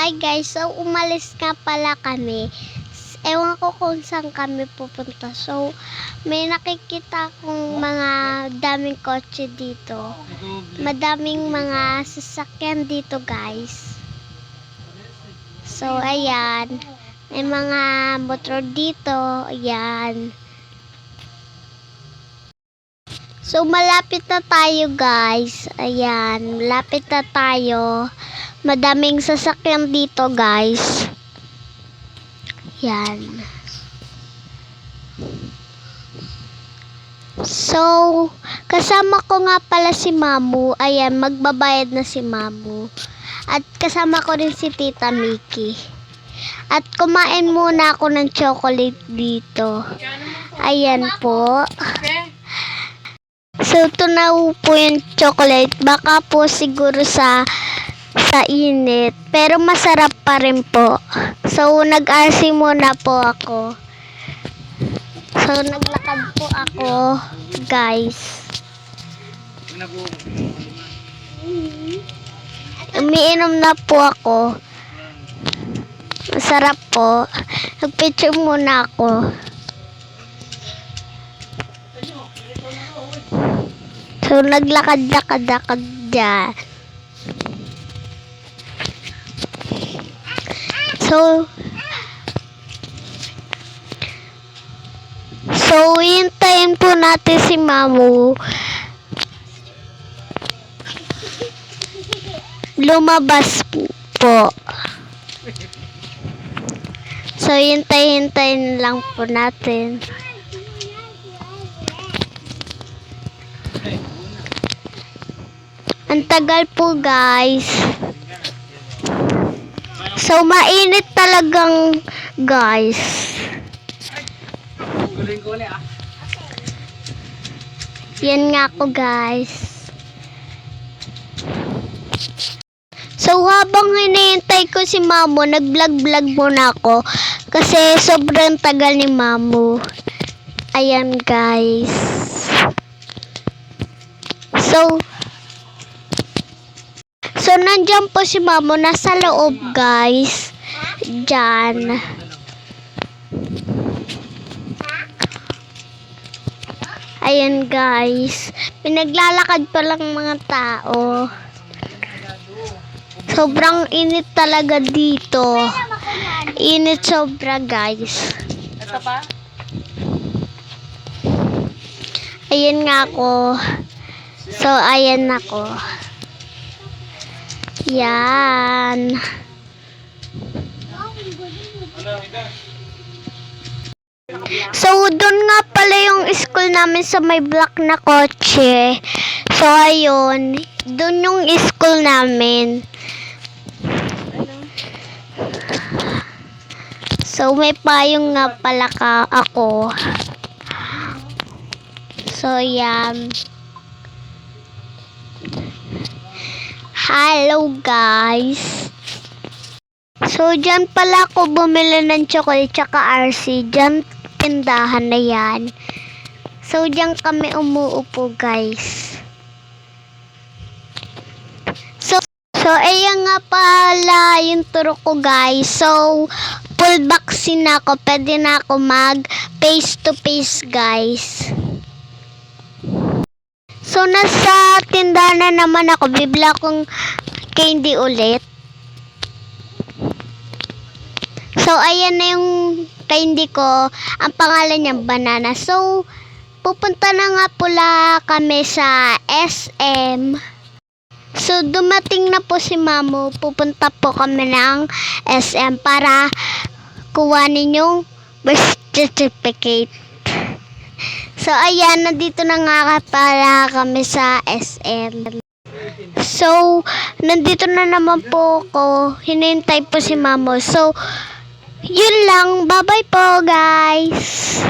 Hi guys, so umalis nga pala kami. Ewan ko kung saan kami pupunta. So, may nakikita akong mga daming kotse dito. Madaming mga sasakyan dito guys. So, ayan. May mga motor dito. Ayan. So, malapit na tayo guys. Ayan, malapit na tayo. Madaming sasakyan dito guys. Yan. So, kasama ko nga pala si Mamu. Ayan, magbabayad na si Mamu. At kasama ko rin si Tita Mickey. At kumain muna ako ng chocolate dito. Ayan po. So, ito na po yung chocolate. Baka po siguro sa init. Pero masarap pa rin po. So, nag-RC muna po ako. So, naglakad po ako, guys. Umiinom na po ako. Masarap po. Nag-picture muna ako. So, naglakad-lakad dyan. So, hintayin po natin si Mamu. Lumabas po. So, hintayin lang po natin. Ang tagal po, guys. So, mainit talagang, guys. Yan nga ako, guys. So, habang hinihintay ko si Mamu, nag-vlog muna ako. Kasi sobrang tagal ni Mamu. Ayan, guys. So, nandiyan po si Mamu. Nasa loob, guys. Diyan. Ayan, guys. Pinaglalakad pa lang mga tao. Sobrang init talaga dito. Init sobra, guys. Ayan nga ako. So, ayan ako. Yan. So, doon nga pala yung school namin sa may black na kotse. So, ayun. Doon yung school namin. So, may payong nga pala ako. So, yan. Hello, guys. So, dyan pala ako bumili ng chocolate tsaka RC. Dyan tindahan na yan. So, dyan kami umuupo, guys. So, ayan nga pala yung turo ko, guys. So, full vaccine na ako. Pwede na ako mag face-to-face, guys. So, nasa tindahan na naman ako. Bibila akong candy ulit. So, ayan na yung candy ko. Ang pangalan niya, banana. So, pupunta na nga pula kami sa SM. So, dumating na po si Mamu. Pupunta po kami ng SM para kuhanin yung birth certificate. So, ayan, nandito na nga pala kami sa SM. So, nandito na naman po ako. Hinihintay po si Mamu. So, yun lang. Bye-bye po, guys.